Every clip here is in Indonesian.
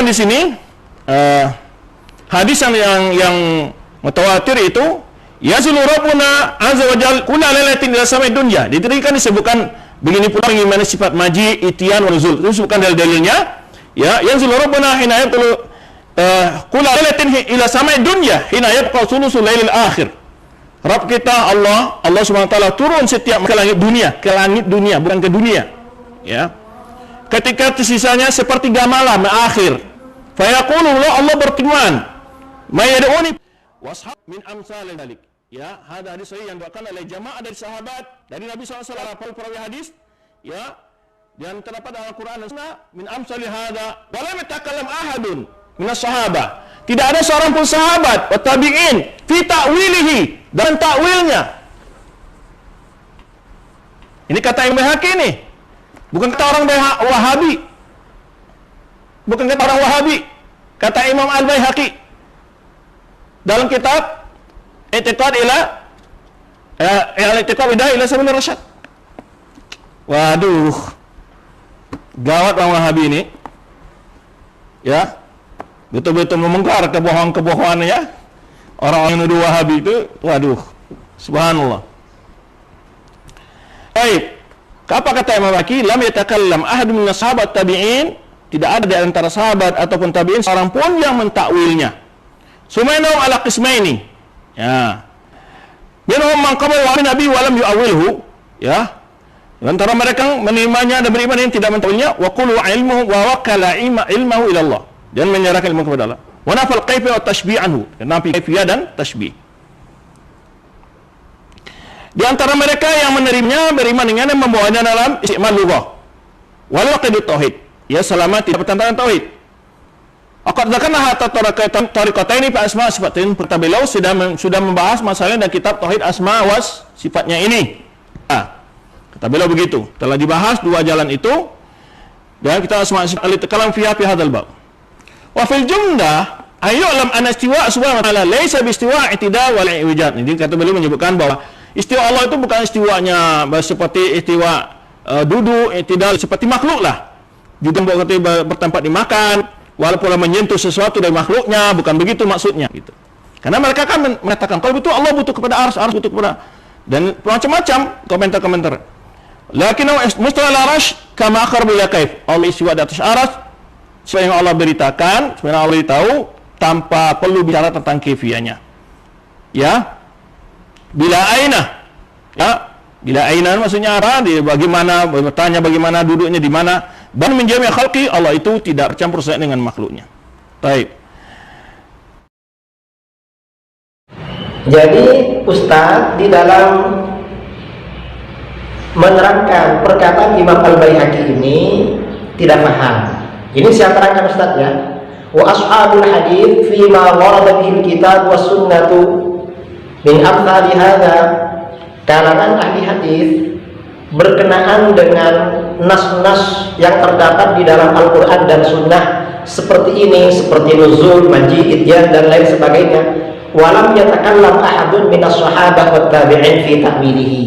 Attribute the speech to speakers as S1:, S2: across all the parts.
S1: di sini hadis yang mutawatir itu yazulu rabbuna azza wa jalla kullu lailatin ila samai dunya. Diberikan disebutkan begini pula bagaimana sifat maji, itian, wa nuzul. Itu disebutkan dalilnya. Ya, yazulu rabbuna hina yaqulu kullu lailatin ila samai dunya hina yabqa sulusul lailil akhir. Rabb kita Allah Subhanahu wa taala turun setiap ke langit dunia, bukan ke dunia. Ya. Ketika tersisanya sepertiga malam akhir. Fa yaqulu Allah berfirman, "May yad'uni washab min amsal dalik." Ya, ada hadis yang dibawakan oleh jamaah dari sahabat dari Nabi SAW, perawi hadis, ya, dan terdapat dalam Al-Quran dan Sunnah min amsal hada wa lam yatakallam ahadun min as-sahabah. Tidak ada seorang pun sahabat wa tabi'in fi ta'wilihi, dan takwilnya. Ini kata Imam Baihaqi nih. Bukan kata orang Wahabi. Bukan kata orang Wahabi. Kata Imam Al-Baihaqi dalam kitab I'tiqad ila Sabil Rasyad. Waduh. Gawat orang Wahabi ini. Ya. Betul-betul membongkar kebohongan-kebohongannya ya. Orang-orang yang nuduh Wahabi itu, waduh. Subhanallah. Baik. Apa kata Imam Baihaqi? Lam yatakallam ahadun min sahabat tabi'in, tidak ada di antara sahabat ataupun tabi'in seorang pun yang mentakwilnya. Sumainahum ala qismaini. Ya. Minhum man qabala wa nabi wa lam yu'awwilhu, ya. Di antara mereka menerimanya dan beriman yang tidak mentakwilnya, wa qulu ilmuhu wa wakala ilmahu ila Allah, dan menyerahkan ilmu kepada Allah. Wa nafal kaifa wa tashbih anhu, nafi kaifiyah dan tashbih. Di antara mereka yang menerimanya beriman dengan yang membawanya dalam istimal lughah wal aqidut tauhid, ya, selama tidak bertentangan tauhid. Aqad zakarna hatta tariqataini fa asma sifatin. Beliau sudah membahas masalah dan kitab tauhid asma was sifatnya ini. Nah, kata beliau begitu, telah dibahas dua jalan itu dan kita asma sifat kalam fi hadzal bab. Wa fil jumlah ayyulam an istiwa subhanahu wa ta'ala laysa bi istiwa i'tida wal i'wijad. Jadi kata beliau menyebutkan bahwa istiwa Allah itu bukan istiwanya seperti istiwa duduk, i'tidal seperti makhluk lah. Juga bertempat dimakan, walaupun menyentuh sesuatu dari makhluknya, bukan begitu maksudnya gitu. Karena mereka kan mengatakan kalau betul Allah butuh kepada ars butuh kepada, dan macam-macam komentar-komentar. Lakinnahu mustawa al-arsh kama akhar bil kaif. Allah istiwa di atas arsy seperti yang Allah beritakan, sebenarnya Allah beritahu tanpa perlu bicara tentang kaifiyahnya. Ya. Bila aina, ya, bila aina maksudnya apa? Bagaimana, bertanya bagaimana duduknya di mana. Dan menjami khalqi, Allah itu tidak bercampur dengan makhluknya. Baik.
S2: Jadi Ustaz di dalam menerangkan perkataan Imam Al-Baihaqi ini tidak paham. Ini saya terangkan Ustaz ya. Wa ashabul hadits fi ma warada bihi kitab was sunnatu min amthali hadza, kalangan ahli hadis berkenaan dengan nas-nas yang terdapat di dalam Al-Quran dan Sunnah seperti ini, seperti nuzul, maji, ityan dan lain sebagainya. Walam yatakallam ahadun minas sahabah wat tabi'in fi ta'wilihi,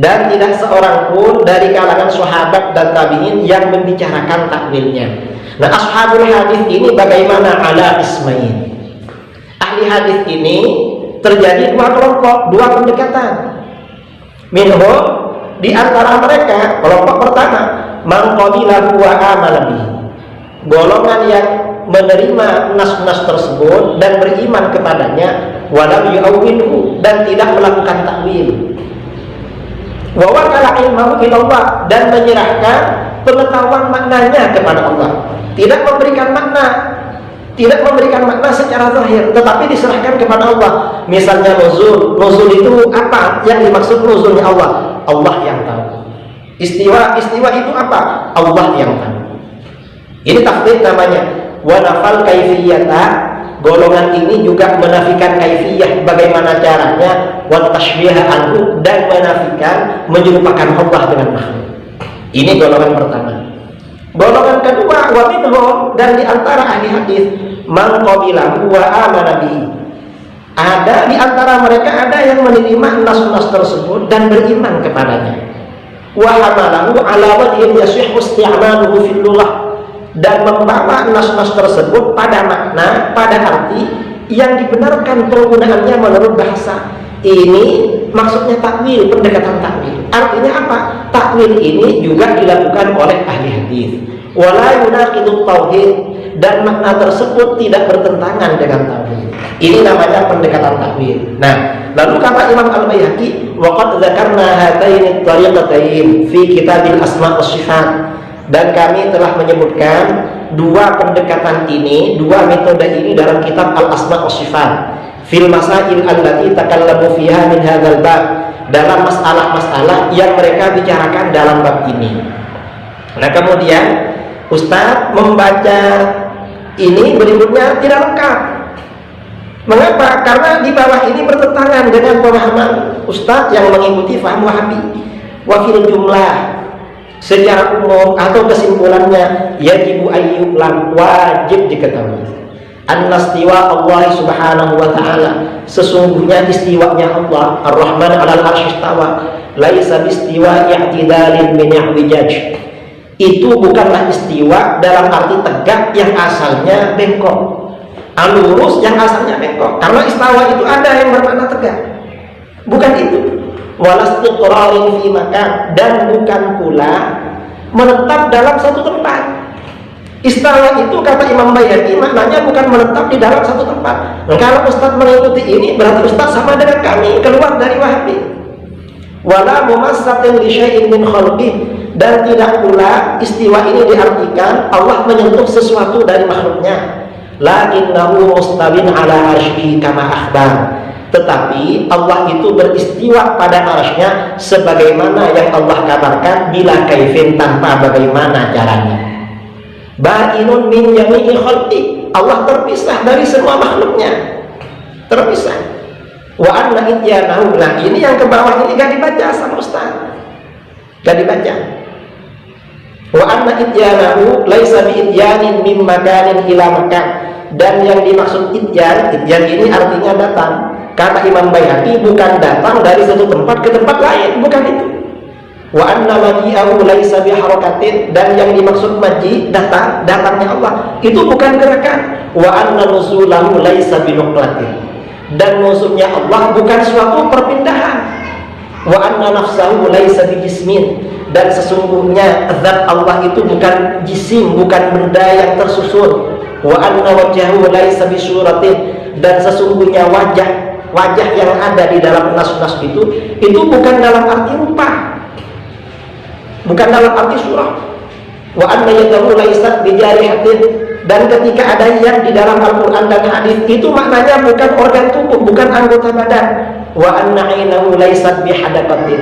S2: dan tidak seorang pun dari kalangan sahabat dan tabi'in yang membicarakan takwilnya. Nah, ashabul hadis ini bagaimana? Ala ismain. Ahli hadis ini terjadi dua kelompok, dua pendekatan. Minhum, di antara mereka kelompok pertama, man qabilahu wa amana bihi, golongan yang menerima nas-nas tersebut dan beriman kepadanya, walam yu'awwilhu, dan tidak melakukan takwil, wa wakala ilmahu ila Allah, dan menyerahkan pengetahuan maknanya kepada Allah, tidak memberikan makna secara zahir, tetapi diserahkan kepada Allah. Misalnya nuzul itu apa yang dimaksud nuzulnya Allah? Allah yang tahu. Istiwa itu apa? Allah yang tahu. Ini tafsir namanya. Wa nafal kaifiyata, golongan ini juga menafikan kaifiyah, bagaimana caranya, wa tashbiha anhu, dan menafikan menyerupakan Allah dengan makhluk. Ini golongan pertama. Golongan kedua, wa minhum, dan di antara ahli hadis, man qabilahu wa amana bihi, ada di antara mereka ada yang menerima nas-nas tersebut dan beriman kepadanya, wa hamalahu ala wajhin yasihhu isti'maluhu fil lughah, dan membawa nas-nas tersebut pada makna, pada arti yang dibenarkan penggunaannya menurut bahasa. Ini maksudnya takwil, pendekatan takwil. Artinya apa? Takwil ini juga dilakukan oleh ahli hadis. Wala yunaqidu tauhid, dan makna tersebut tidak bertentangan dengan tauhid. Ini namanya pendekatan takwil. Nah, lalu kata Imam Al-Baihaqi, wa qad dzakarna hataini at-tariqatain fi kitabil asma' was sifat. Dan kami telah menyebutkan dua pendekatan ini, dua metode ini dalam kitab Al-Asma' was Sifat. Fil masail allati takallamu fiha min hadzal bab, dalam masalah-masalah yang mereka bicarakan dalam bab ini. Nah, kemudian Ustaz membaca ini berikutnya tidak lengkap. Mengapa? Karena di bawah ini bertentangan dengan pemahaman Ustaz yang mengikuti faham Wahabi. Wa fil jumlah, secara umum atau kesimpulannya, yajibu ayyuklam, wajib diketahui, an-nastiwa Allah subhanahu wa ta'ala, sesungguhnya istiwanya Allah ar-Rahman alal arsy istawa, laisa bistiwa i'tidalin min i'wijaj, itu bukanlah istiwa dalam arti tegak yang asalnya bengkok, lurus yang asalnya bengkok. Karena istawa itu ada yang bermakna tegak, bukan itu. Walastiqrarin fi makan, dan bukan pula menetap dalam satu tempat. Istawa itu kata Imam Baihaqi maknanya bukan menetap di dalam satu tempat. Nah, kalau Ustaz mengikuti ini berarti Ustaz sama dengan kami, keluar dari Wahabi. Wala mumassatin li syai'in min khalqih, dan tidak pula istiwa ini diartikan Allah menyentuh sesuatu dari makhluknya. Lakinnahu mustawin ala arsyihi kama akhbar, tetapi Allah itu beristiwa pada arsy-Nya sebagaimana yang Allah kabarkan, bila kaifin, tanpa bagaimana caranya. Ba'inun min jami'i khalqi, Allah terpisah dari semua makhluknya, terpisah. Wa anna ityanahu, nah ini yang ke bawah ini gak dibaca sama Ustaz, gak dibaca. Wa anna ityanahu laisa bi ityanin min makanin ila makan, dan yang dimaksud ityan ini artinya datang. Kata Imam Baihaqi bukan datang dari satu tempat ke tempat lain, bukan itu. Wa anna maji'ahu laisa biharakatin, dan yang dimaksud maji, datangnya Allah, itu bukan gerakan. Wa anna nuzulahu laisa binuqlatin, dan nuzulnya Allah bukan suatu perpindahan. Wa anna nafsahu laisa bijismin, dan sesungguhnya zat Allah itu bukan jisim, bukan benda yang tersusun. Wa anna wajhahu laisa bisuratin, dan sesungguhnya wajah yang ada di dalam nas-nas itu bukan dalam arti rupa, bukan dalam arti surah. Wa anna yadahu laisat bijarihatin, dan ketika ada yad di dalam Al-Quran dan hadis itu maknanya bukan organ tubuh, bukan anggota badan. Wa anna ainahu laisat bihadaqatin,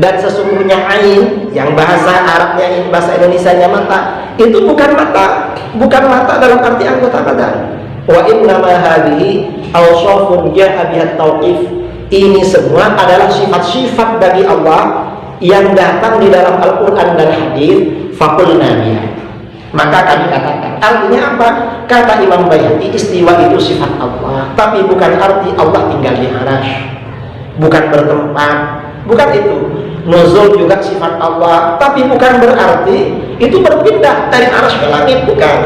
S2: dan sesungguhnya ain, yang bahasa Arabnya ini, bahasa Indonesianya mata, itu bukan mata dalam arti anggota badan. Wa innama hadhihi awsafun ja'a biha tauqif, ini semua adalah sifat-sifat bagi Allah yang datang di dalam Al-Quran dan hadis. Faqulna biha, maka kami katakan. Artinya apa? Kata Imam Baihaqi, istiwa itu sifat Allah, tapi bukan arti Allah tinggal di arasy, bukan bertempat, bukan itu. Nuzul juga sifat Allah, tapi bukan berarti itu berpindah dari arasy ke langit, bukan.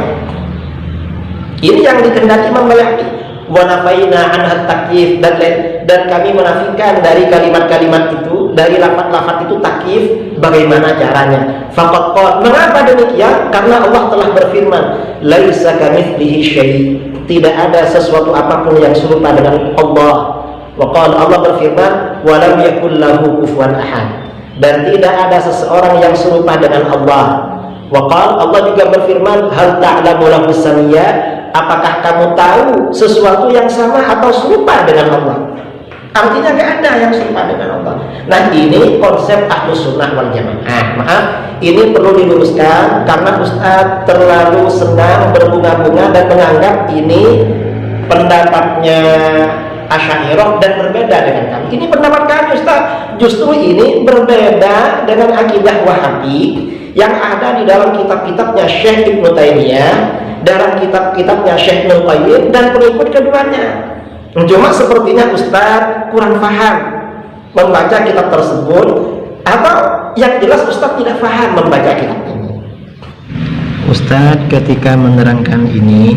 S2: Ini yang dikendaki Imam Baihaqi. Wa nafaina anha takyif, dan kami menafikan dari kalimat-kalimat itu, dari lafaz-lafaz itu takyif, bagaimana caranya. Faqad qala, mengapa demikian? Karena Allah telah berfirman, laisa kamitslihi syai', tidak ada sesuatu apapun yang serupa dengan Allah. Wa qala, Allah berfirman, wa lam yakul lahu kufuwan ahad, dan tidak ada seseorang yang serupa dengan Allah. Wa qala, Allah juga berfirman, hal ta'lamu lahu samiyya, apakah kamu tahu sesuatu yang sama atau serupa dengan Allah? Artinya gak ada yang serupa dengan Allah. Nah, ini konsep Ahlus Sunnah wal Jamaah. Maaf, ini perlu diluruskan karena Ustaz terlalu senang berbunga-bunga dan menganggap ini pendapatnya Asy'ariyah dan berbeda dengan kami. Ini pendapat kami, Ustaz. Justru ini berbeda dengan akidah Wahabi yang ada di dalam kitab-kitabnya Syekh Ibnu Taimiyah, dalam kitab-kitabnya Syekh Ibnu Qayyim, dan pengikut keduanya. Cuma sepertinya Ustaz kurang paham membaca kitab tersebut, atau yang jelas Ustaz tidak paham membaca kitab ini. Ustadz ketika menerangkan ini,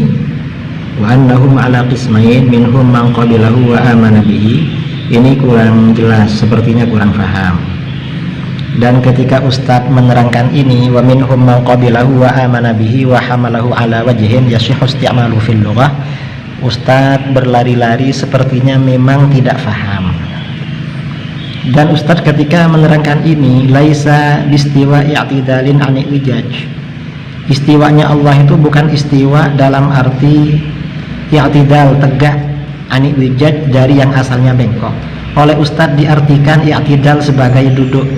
S2: wa annahum ala qismain minhum man qabilahu wa amana bihi, ini kurang jelas, sepertinya kurang paham. Dan ketika Ustadz menerangkan ini, wa minhum man qabilahu wa amana bihi wa hamalahu ala wajhin yasihhu isti'malu fil lughah, Ustadz berlari-lari, sepertinya memang tidak paham. Dan Ustadz ketika menerangkan ini, laisa bistiwa i'tidalin ani wijaj, istiwanya Allah itu bukan istiwa dalam arti i'tidal, tegak, ani wijaj, dari yang asalnya bengkok. Oleh Ustadz diartikan i'tidal sebagai duduk,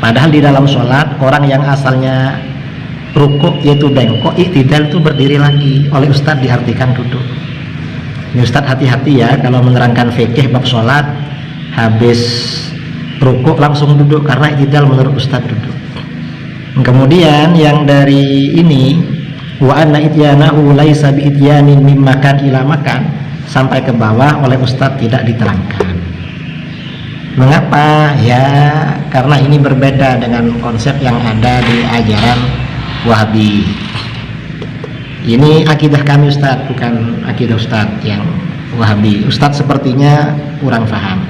S2: padahal di dalam sholat orang yang asalnya rukuk yaitu bengkok, i'tidal itu berdiri lagi. Oleh Ustadz diartikan duduk. Ini Ustadz hati-hati ya kalau menerangkan fikih bab sholat, habis rukuk langsung duduk, karena i'tidal menurut Ustadz duduk. Kemudian yang dari ini, wa anna ityanahu laisa bi ityanin mim makan ila makan, sampai ke bawah oleh Ustadz tidak diterangkan. Mengapa? Ya karena ini berbeda dengan konsep yang ada di ajaran Wahabi. Ini akidah kami Ustadz, bukan akidah Ustadz yang Wahabi. Ustadz sepertinya kurang paham.